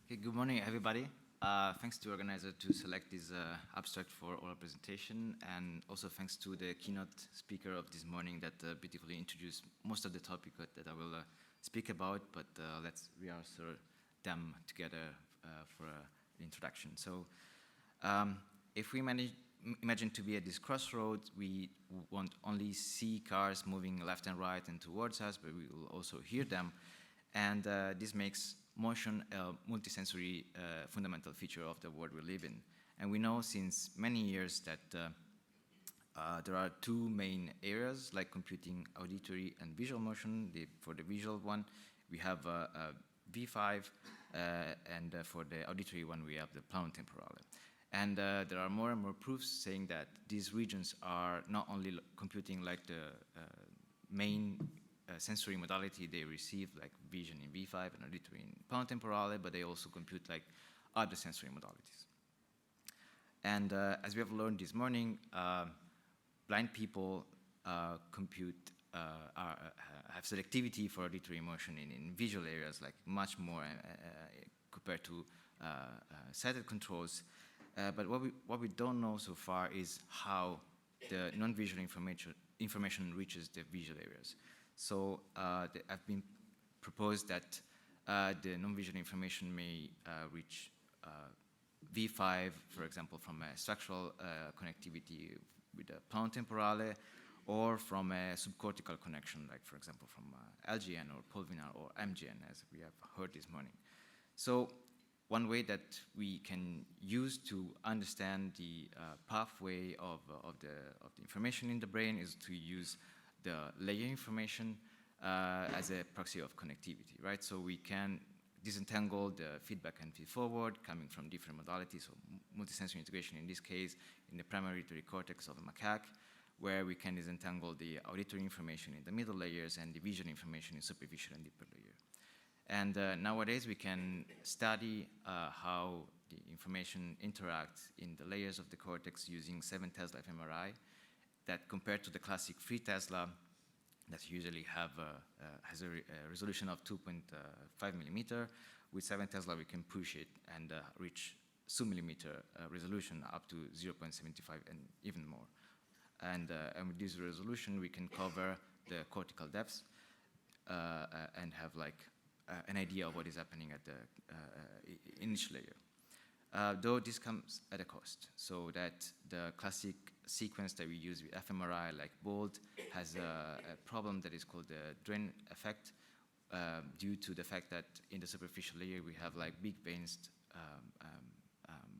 Okay, good morning, everybody. Thanks to the organizer to select this abstract for oral presentation, and also thanks to the keynote speaker of this morning that beautifully introduced most of the topic that I will speak about, but let's rehearse them together for an introduction. So if we imagine to be at this crossroad, we won't only see cars moving left and right and towards us, but we will also hear them. And this makes motion a multisensory fundamental feature of the world we live in. And we know since many years that there are two main areas, like computing auditory and visual motion. For the visual one, we have V5, and for the auditory one, we have the plano temporale. And there are more and more proofs saying that these regions are not only computing like the main sensory modality they receive, like vision in V5 and auditory in plano temporale, but they also compute like other sensory modalities. And as we have learned this morning, blind people have selectivity for auditory motion in visual areas, like much more compared to sighted controls. But what we don't know so far is how the non-visual information reaches the visual areas. So I've been proposed that the non-visual information may reach V5, for example, from a structural connectivity with the plano temporale, or from a subcortical connection, like, for example, from LGN or pulvinar or MGN, as we have heard this morning. So one way that we can use to understand the pathway of the information in the brain is to use the layer information as a proxy of connectivity, right? So we can disentangle the feedback and feed-forward coming from different modalities, so multisensory integration in this case, in the primary auditory cortex of a macaque, where we can disentangle the auditory information in the middle layers and the visual information in superficial and deeper layer. And nowadays we can study how the information interacts in the layers of the cortex using 7 Tesla fMRI, that compared to the classic 3 Tesla that usually has a resolution of 2.5 millimeter, with 7 Tesla we can push it and reach sub-millimeter resolution up to 0.75 and even more. And with this resolution we can cover the cortical depths and have like an idea of what is happening at the initial layer. Though this comes at a cost, so that the classic sequence that we use with fMRI, like BOLD, has a problem that is called the drain effect, due to the fact that in the superficial layer we have like big veins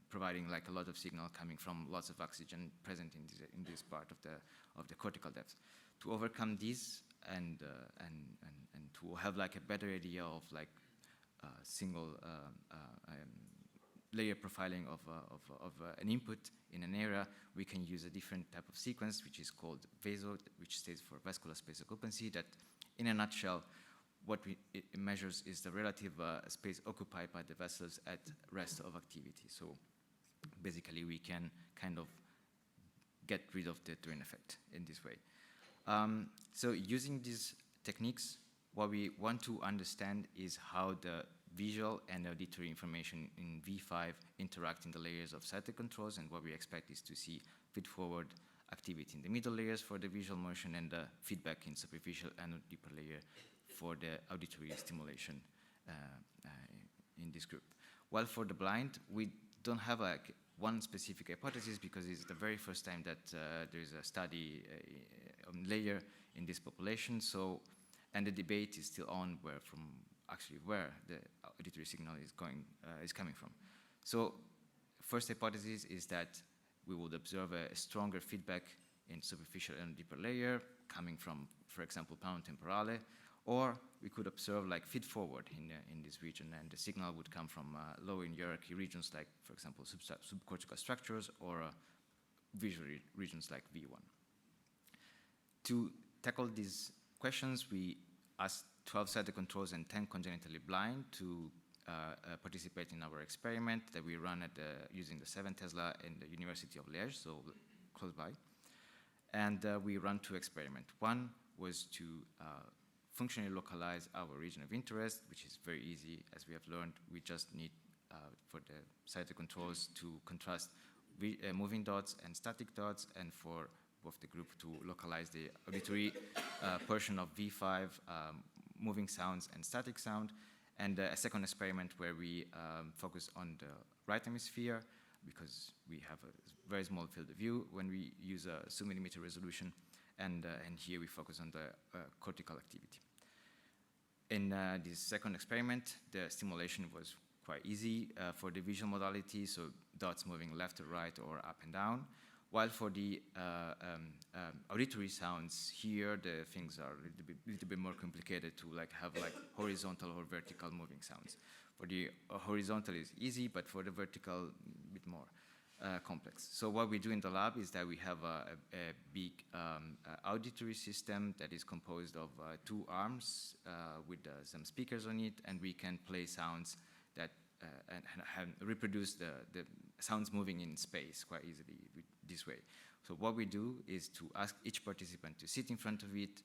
providing like a lot of signal coming from lots of oxygen present in this part of the cortical depth. To overcome this and to have like a better idea of like single layer profiling of an input in an area, we can use a different type of sequence, which is called VASO, which stands for vascular space occupancy, that in a nutshell, what it measures is the relative space occupied by the vessels at rest of activity. So basically we can kind of get rid of the drain effect in this way. So using these techniques, what we want to understand is how the visual and auditory information in V5 interact in the layers of sighted controls, and what we expect is to see feed-forward activity in the middle layers for the visual motion and the feedback in superficial and deeper layer for the auditory stimulation in this group. While for the blind, we don't have like one specific hypothesis, because it's the very first time that there is a study on layer in this population. So, and the debate is still on where the auditory signal is coming from. So, first hypothesis is that we would observe a stronger feedback in superficial and deeper layer coming from, for example, plano temporale, or we could observe like feed-forward in this region, and the signal would come from lower in hierarchy regions, like, for example, subcortical structures, or visual regions like V1. To tackle these questions, we asked 12 sighted controls and 10 congenitally blind to participate in our experiment that we run using the 7 Tesla in the University of Liège, so close by. And we ran 2 experiments. One was to functionally localize our region of interest, which is very easy. As we have learned, we just need for the sighted controls to contrast moving dots and static dots, and for both the group to localize the auditory portion of V5, moving sounds and static sound, and a second experiment where we focus on the right hemisphere, because we have a very small field of view when we use a sub-millimeter resolution, and here we focus on the cortical activity. In this second experiment, the stimulation was quite easy for the visual modality, so dots moving left to right or up and down, while for the auditory sounds here, the things are a little bit more complicated to have horizontal or vertical moving sounds. For the horizontal is easy, but for the vertical, a bit more complex. So what we do in the lab is that we have a big auditory system that is composed of 2 arms with some speakers on it, and we can play sounds that and reproduce the sounds moving in space quite easily this way. So what we do is to ask each participant to sit in front of it,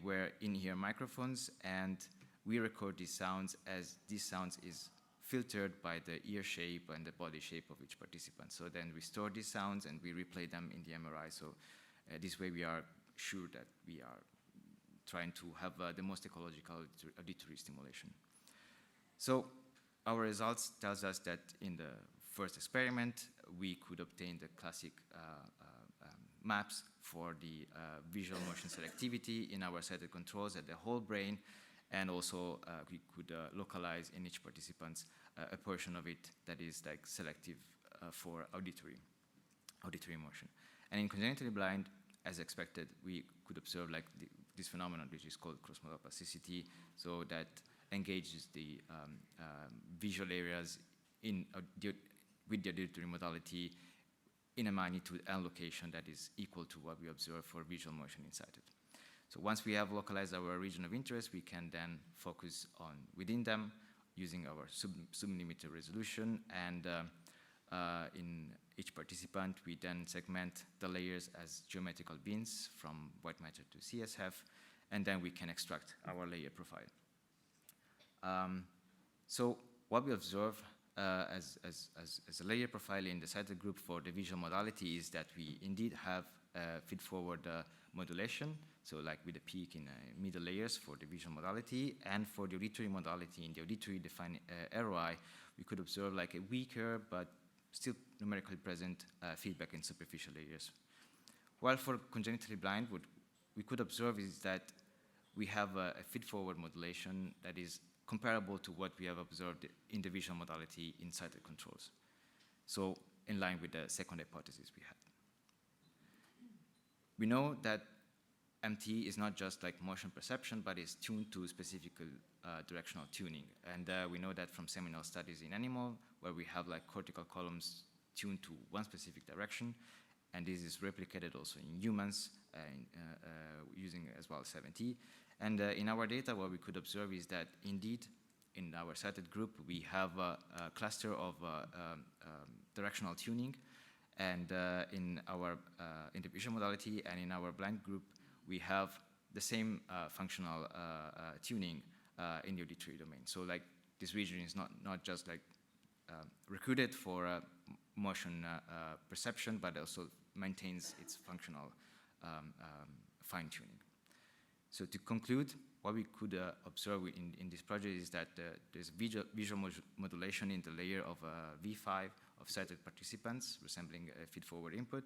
where in-ear microphones, and we record these sounds as these sounds is filtered by the ear shape and the body shape of each participant. So then we store these sounds and we replay them in the MRI. So this way we are sure that we are trying to have the most ecological auditory stimulation. So our results tells us that in the first experiment, we could obtain the classic maps for the visual motion selectivity in our sighted controls at the whole brain, and also we could localize in each participant a portion of it that is selective for auditory motion. And in congenitally blind, as expected, we could observe this phenomenon, which is called cross-modal plasticity, so that engages the visual areas with the auditory modality in a magnitude and location that is equal to what we observe for visual motion in sighted. So once we have localized our region of interest, we can then focus on within them using our sub-millimeter resolution, and in each participant, we then segment the layers as geometrical bins from white matter to CSF, and then we can extract our layer profile. So what we observe as a layer profile in the sighted group for the visual modality is that we indeed have feed-forward modulation, so with a peak in middle layers for the visual modality, and for the auditory modality in the auditory defined ROI, we could observe a weaker but still numerically present feedback in superficial layers. While for congenitally blind, what we could observe is that we have a feed-forward modulation that is comparable to what we have observed in the visual modality in sighted controls. So in line with the second hypothesis we had. We know that MT is not just motion perception, but is tuned to specific directional tuning. And we know that from seminal studies in animal, where we have cortical columns tuned to one specific direction, and this is replicated also in humans using as well 7T. And in our data, what we could observe is that indeed, in our sighted group, we have a cluster of directional tuning, and in the visual modality and in our blind group, we have the same functional tuning in the auditory domain. So this region is not just recruited for motion perception, but also maintains its functional fine-tuning. So to conclude, what we could observe in this project is that there's visual modulation in the layer of V5 of sighted participants, resembling a feed-forward input.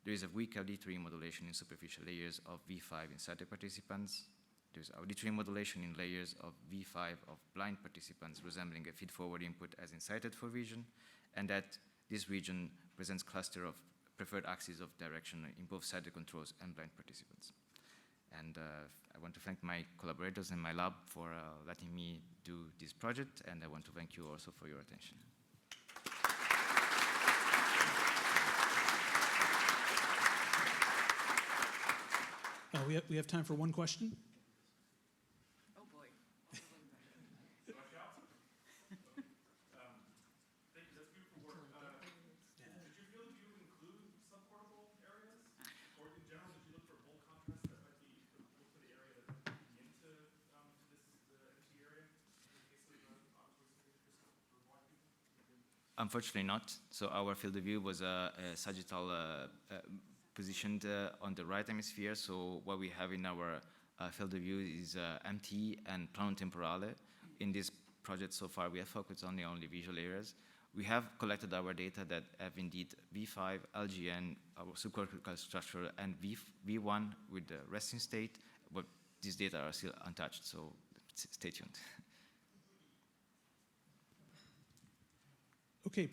There is a weak auditory modulation in superficial layers of V5 in sighted participants. There's auditory modulation in layers of V5 of blind participants, resembling a feed-forward input as in sighted for vision, and that this region presents cluster of preferred axes of direction in both sighted controls and blind participants. And I want to thank my collaborators in my lab for letting me do this project, and I want to thank you also for your attention. We have time for one question. Oh boy. Thank you, that's beautiful work. Did you feel you include subcortical areas? Or in general, did you look for bold contrast that might be for the area that might be into this empty area? In the case of auditory Unfortunately not. So our field of view was sagittal positioned on the right hemisphere. So what we have in our field of view is MT and plano temporale. In this project so far, we have focused on the only visual areas. We have collected our data that have indeed V5, LGN, our subcortical structure, and V1 with the resting state, but these data are still untouched, so stay tuned. Okay,